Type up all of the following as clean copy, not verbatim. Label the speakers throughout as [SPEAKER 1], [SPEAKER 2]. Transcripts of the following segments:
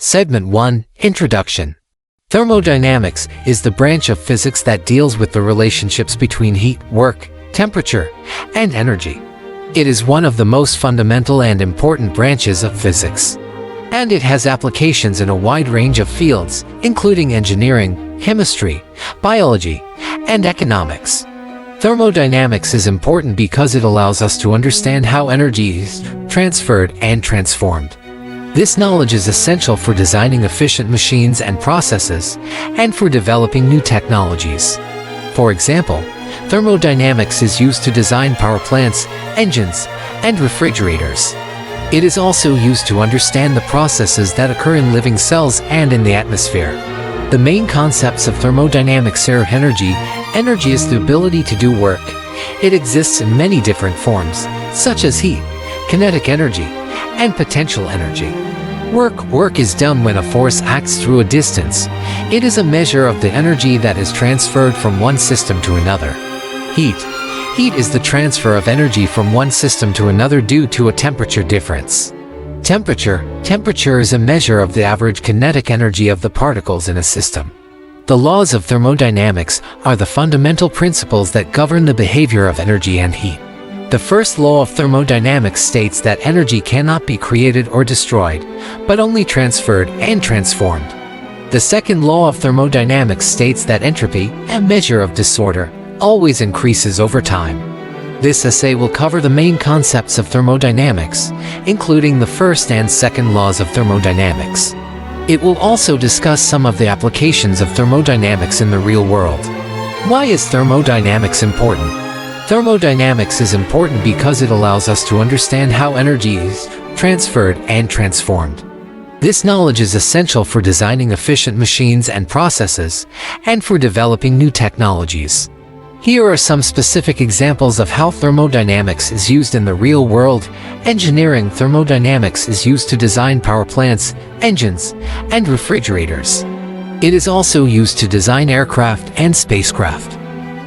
[SPEAKER 1] Segment 1, Introduction. Thermodynamics is the branch of physics that deals with the relationships between heat, work, temperature, and energy. It is one of the most fundamental and important branches of physics, and it has applications in a wide range of fields, including engineering, chemistry, biology, and economics. Thermodynamics is important because it allows us to understand how energy is transferred and transformed. This knowledge is essential for designing efficient machines and processes, and for developing new technologies. For example, thermodynamics is used to design power plants, engines, and refrigerators. It is also used to understand the processes that occur in living cells and in the atmosphere. The main concepts of thermodynamics are energy. Energy is the ability to do work. It exists in many different forms, such as heat, kinetic energy, and potential energy. Work is done when a force acts through a distance. It is a measure of the energy that is transferred from one system to another. Heat is the transfer of energy from one system to another due to a temperature difference. Temperature is a measure of the average kinetic energy of the particles in a system. The laws of thermodynamics are the fundamental principles that govern the behavior of energy and heat. The first law of thermodynamics states that energy cannot be created or destroyed, but only transferred and transformed. The second law of thermodynamics states that entropy, a measure of disorder, always increases over time. This essay will cover the main concepts of thermodynamics, including the first and second laws of thermodynamics. It will also discuss some of the applications of thermodynamics in the real world. Why is thermodynamics important? Thermodynamics is important because it allows us to understand how energy is transferred and transformed. This knowledge is essential for designing efficient machines and processes, and for developing new technologies. Here are some specific examples of how thermodynamics is used in the real world. Engineering. Thermodynamics is used to design power plants, engines, and refrigerators. It is also used to design aircraft and spacecraft.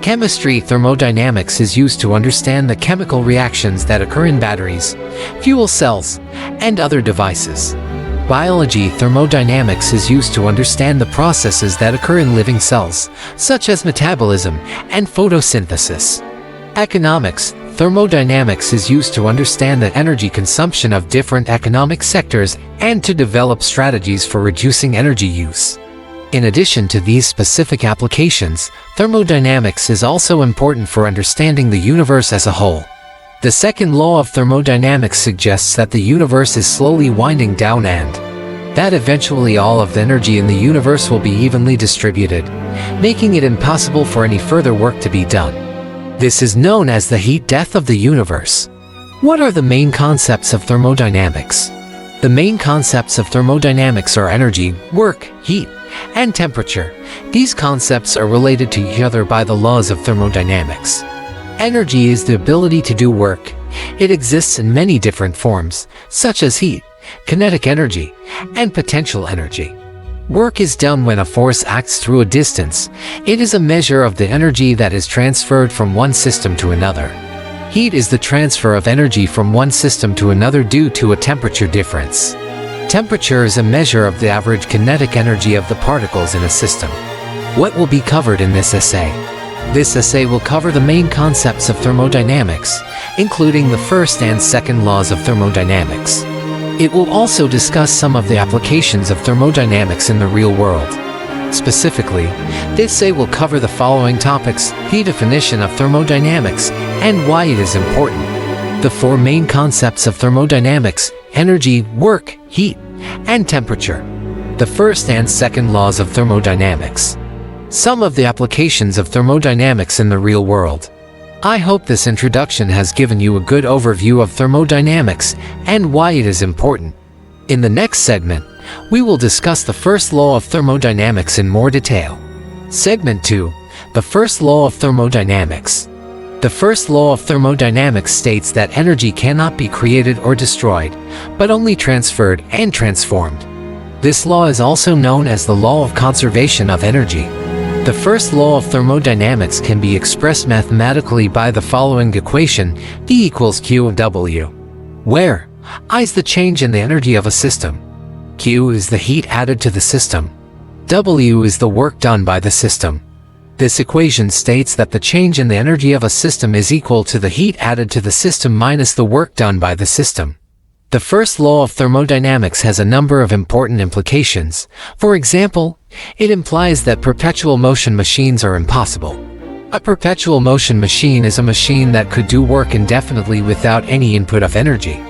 [SPEAKER 1] Chemistry. Thermodynamics is used to understand the chemical reactions that occur in batteries, fuel cells, and other devices. Biology. Thermodynamics is used to understand the processes that occur in living cells, such as metabolism and photosynthesis. Economics. Thermodynamics is used to understand the energy consumption of different economic sectors and to develop strategies for reducing energy use. In addition to these specific applications, thermodynamics is also important for understanding the universe as a whole. The second law of thermodynamics suggests that the universe is slowly winding down and that eventually all of the energy in the universe will be evenly distributed, making it impossible for any further work to be done. This is known as the heat death of the universe. What are the main concepts of thermodynamics? The main concepts of thermodynamics are energy, work, heat, and temperature. These concepts are related to each other by the laws of thermodynamics. Energy is the ability to do work. It exists in many different forms, such as heat, kinetic energy, and potential energy. Work is done when a force acts through a distance. It is a measure of the energy that is transferred from one system to another. Heat is the transfer of energy from one system to another due to a temperature difference. Temperature is a measure of the average kinetic energy of the particles in a system. What will be covered in this essay? This essay will cover the main concepts of thermodynamics, including the first and second laws of thermodynamics. It will also discuss some of the applications of thermodynamics in the real world. Specifically, this essay will cover the following topics: the definition of thermodynamics and why it is important, the four main concepts of thermodynamics: energy, work, heat, and temperature, the first and second laws of thermodynamics, some of the applications of thermodynamics in the real world. I hope this introduction has given you a good overview of thermodynamics and why it is important. In the next segment, we will discuss the first law of thermodynamics in more detail. Segment 2, the first law of thermodynamics. The first law of thermodynamics states that energy cannot be created or destroyed, but only transferred and transformed. This law is also known as the law of conservation of energy. The first law of thermodynamics can be expressed mathematically by the following equation: E equals Q of W, where I is the change in the energy of a system. Q is the heat added to the system. W is the work done by the system. This equation states that the change in the energy of a system is equal to the heat added to the system minus the work done by the system. The first law of thermodynamics has a number of important implications. For example, it implies that perpetual motion machines are impossible. A perpetual motion machine is a machine that could do work indefinitely without any input of energy.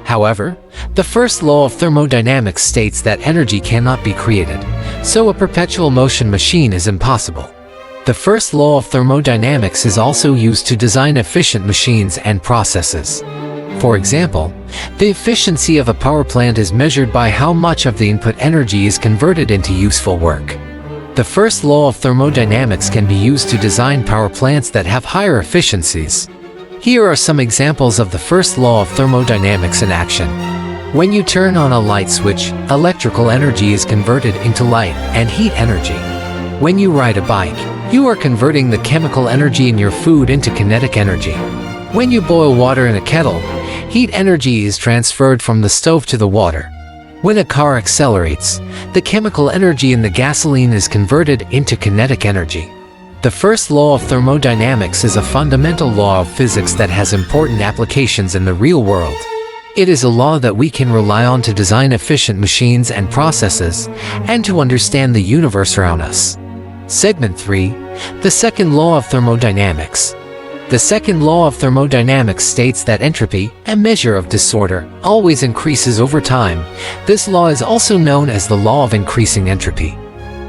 [SPEAKER 1] However, the first law of thermodynamics states that energy cannot be created, so a perpetual motion machine is impossible. The first law of thermodynamics is also used to design efficient machines and processes. For example, the efficiency of a power plant is measured by how much of the input energy is converted into useful work. The first law of thermodynamics can be used to design power plants that have higher efficiencies. Here are some examples of the first law of thermodynamics in action. When you turn on a light switch, electrical energy is converted into light and heat energy. When you ride a bike, you are converting the chemical energy in your food into kinetic energy. When you boil water in a kettle, heat energy is transferred from the stove to the water. When a car accelerates, the chemical energy in the gasoline is converted into kinetic energy. The first law of thermodynamics is a fundamental law of physics that has important applications in the real world. It is a law that we can rely on to design efficient machines and processes, and to understand the universe around us. Segment 3. The second law of thermodynamics. The second law of thermodynamics states that entropy, a measure of disorder, always increases over time. This law is also known as the law of increasing entropy.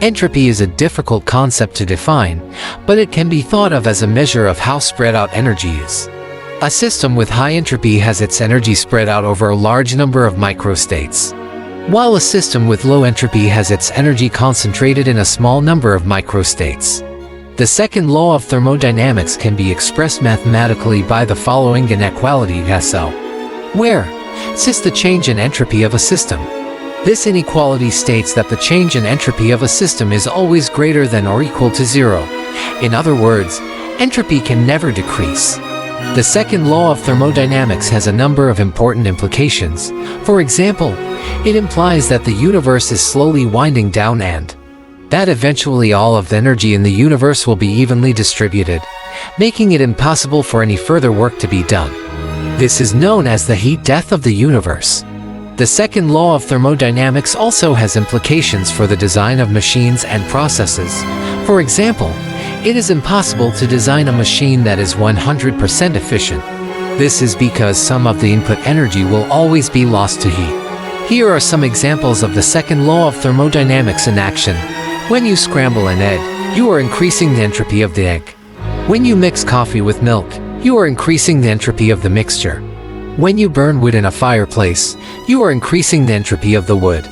[SPEAKER 1] Entropy is a difficult concept to define, but it can be thought of as a measure of how spread out energy is. A system with high entropy has its energy spread out over a large number of microstates, while a system with low entropy has its energy concentrated in a small number of microstates. The second law of thermodynamics can be expressed mathematically by the following inequality SO, where S is the change in entropy of a system. This inequality states that the change in entropy of a system is always greater than or equal to zero. In other words, entropy can never decrease. The second law of thermodynamics has a number of important implications. For example, it implies that the universe is slowly winding down and that eventually all of the energy in the universe will be evenly distributed, making it impossible for any further work to be done. This is known as the heat death of the universe. The second law of thermodynamics also has implications for the design of machines and processes. For example, it is impossible to design a machine that is 100% efficient. This is because some of the input energy will always be lost to heat. Here are some examples of the second law of thermodynamics in action. When you scramble an egg, you are increasing the entropy of the egg. When you mix coffee with milk, you are increasing the entropy of the mixture. When you burn wood in a fireplace, you are increasing the entropy of the wood.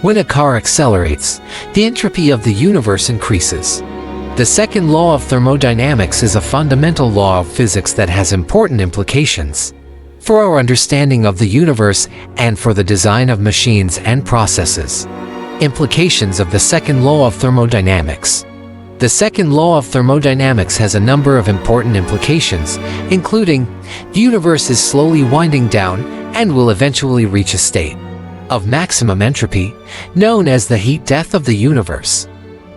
[SPEAKER 1] When a car accelerates, the entropy of the universe increases. The second law of thermodynamics is a fundamental law of physics that has important implications for our understanding of the universe and for the design of machines and processes. Implications of the second law of thermodynamics. The second law of thermodynamics has a number of important implications, including the universe is slowly winding down and will eventually reach a state of maximum entropy, known as the heat death of the universe.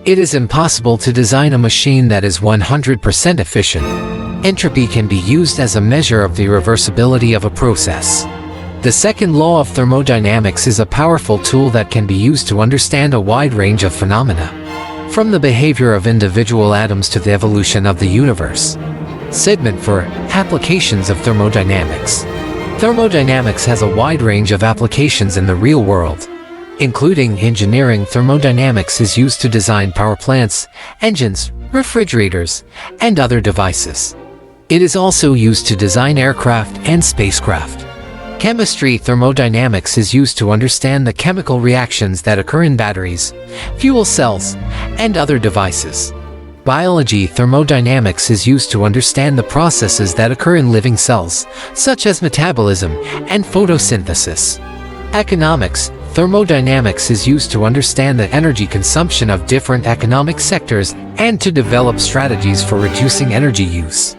[SPEAKER 1] It is impossible to design a machine that is 100% efficient. Entropy can be used as a measure of the irreversibility of a process. The second law of thermodynamics is a powerful tool that can be used to understand a wide range of phenomena, from the behavior of individual atoms to the evolution of the universe. Segment 4. Applications of thermodynamics. Thermodynamics has a wide range of applications in the real world, including engineering. Thermodynamics is used to design power plants, engines, refrigerators, and other devices. It is also used to design aircraft and spacecraft. Chemistry. Thermodynamics is used to understand the chemical reactions that occur in batteries, fuel cells, and other devices. Biology. Thermodynamics is used to understand the processes that occur in living cells, such as metabolism and photosynthesis. Economics. Thermodynamics is used to understand the energy consumption of different economic sectors and to develop strategies for reducing energy use.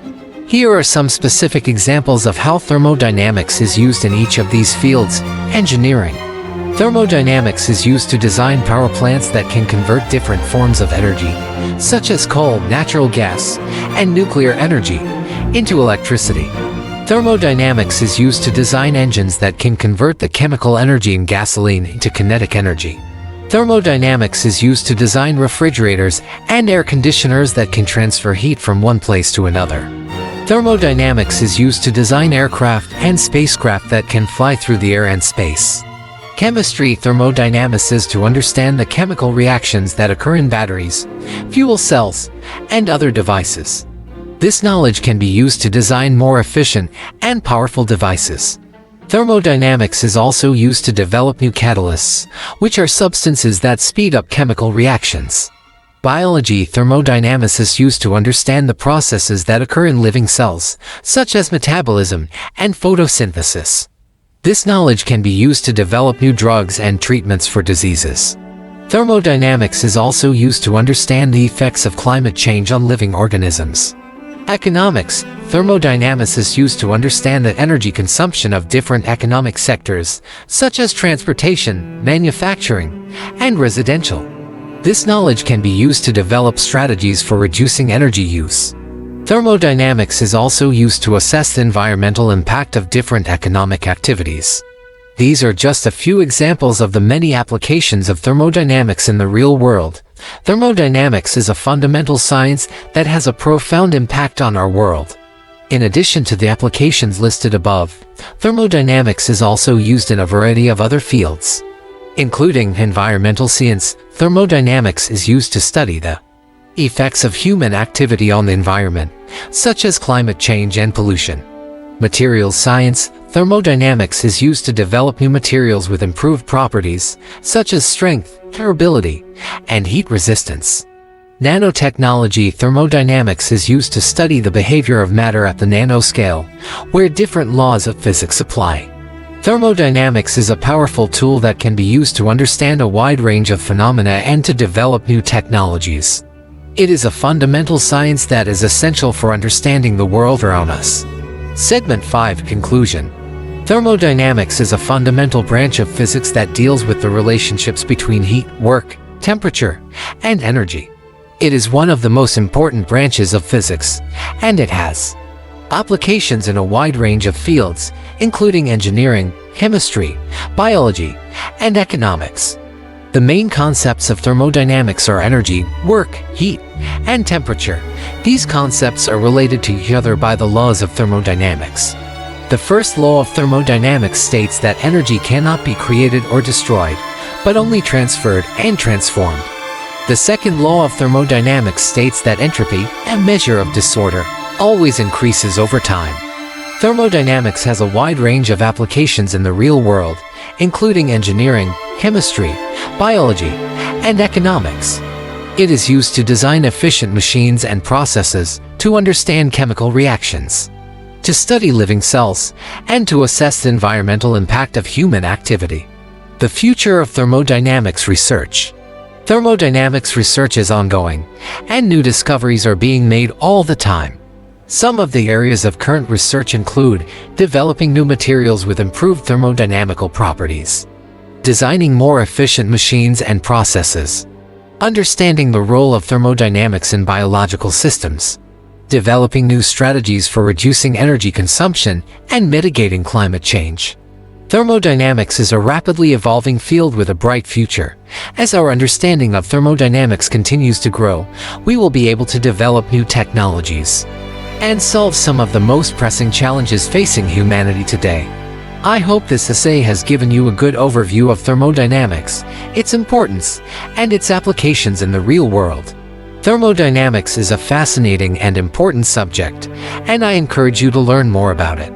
[SPEAKER 1] Here are some specific examples of how thermodynamics is used in each of these fields. Engineering. Thermodynamics is used to design power plants that can convert different forms of energy, such as coal, natural gas, and nuclear energy, into electricity. Thermodynamics is used to design engines that can convert the chemical energy in gasoline into kinetic energy. Thermodynamics is used to design refrigerators and air conditioners that can transfer heat from one place to another. Thermodynamics is used to design aircraft and spacecraft that can fly through the air and space. Chemistry thermodynamics is to understand the chemical reactions that occur in batteries, fuel cells, and other devices. This knowledge can be used to design more efficient and powerful devices. Thermodynamics is also used to develop new catalysts, which are substances that speed up chemical reactions. Biology thermodynamics is used to understand the processes that occur in living cells, such as metabolism and photosynthesis. This knowledge can be used to develop new drugs and treatments for diseases. Thermodynamics is also used to understand the effects of climate change on living organisms. Economics thermodynamics is used to understand the energy consumption of different economic sectors, such as transportation, manufacturing, and residential. This knowledge can be used to develop strategies for reducing energy use. Thermodynamics is also used to assess the environmental impact of different economic activities. These are just a few examples of the many applications of thermodynamics in the real world. Thermodynamics is a fundamental science that has a profound impact on our world. In addition to the applications listed above, thermodynamics is also used in a variety of other fields. Including environmental science, thermodynamics is used to study the effects of human activity on the environment, such as climate change and pollution. Materials science, thermodynamics is used to develop new materials with improved properties, such as strength, durability, and heat resistance. Nanotechnology thermodynamics is used to study the behavior of matter at the nanoscale, where different laws of physics apply. Thermodynamics is a powerful tool that can be used to understand a wide range of phenomena and to develop new technologies. It is a fundamental science that is essential for understanding the world around us. Segment 5 Conclusion. Thermodynamics is a fundamental branch of physics that deals with the relationships between heat, work, temperature, and energy. It is one of the most important branches of physics, and it has applications in a wide range of fields, including engineering, chemistry, biology, and economics. The main concepts of thermodynamics are energy, work, heat, and temperature. These concepts are related to each other by the laws of thermodynamics. The first law of thermodynamics states that energy cannot be created or destroyed, but only transferred and transformed. The second law of thermodynamics states that entropy, a measure of disorder, always increases over time. Thermodynamics has a wide range of applications in the real world, including engineering, chemistry, biology, and economics. It is used to design efficient machines and processes, to understand chemical reactions, to study living cells, and to assess the environmental impact of human activity. The future of thermodynamics research. Thermodynamics research is ongoing, and new discoveries are being made all the time. Some of the areas of current research include developing new materials with improved thermodynamical properties, designing more efficient machines and processes, understanding the role of thermodynamics in biological systems, developing new strategies for reducing energy consumption and mitigating climate change. Thermodynamics is a rapidly evolving field with a bright future. As our understanding of thermodynamics continues to grow, we will be able to develop new technologies and solve some of the most pressing challenges facing humanity today. I hope this essay has given you a good overview of thermodynamics, its importance, and its applications in the real world. Thermodynamics is a fascinating and important subject, and I encourage you to learn more about it.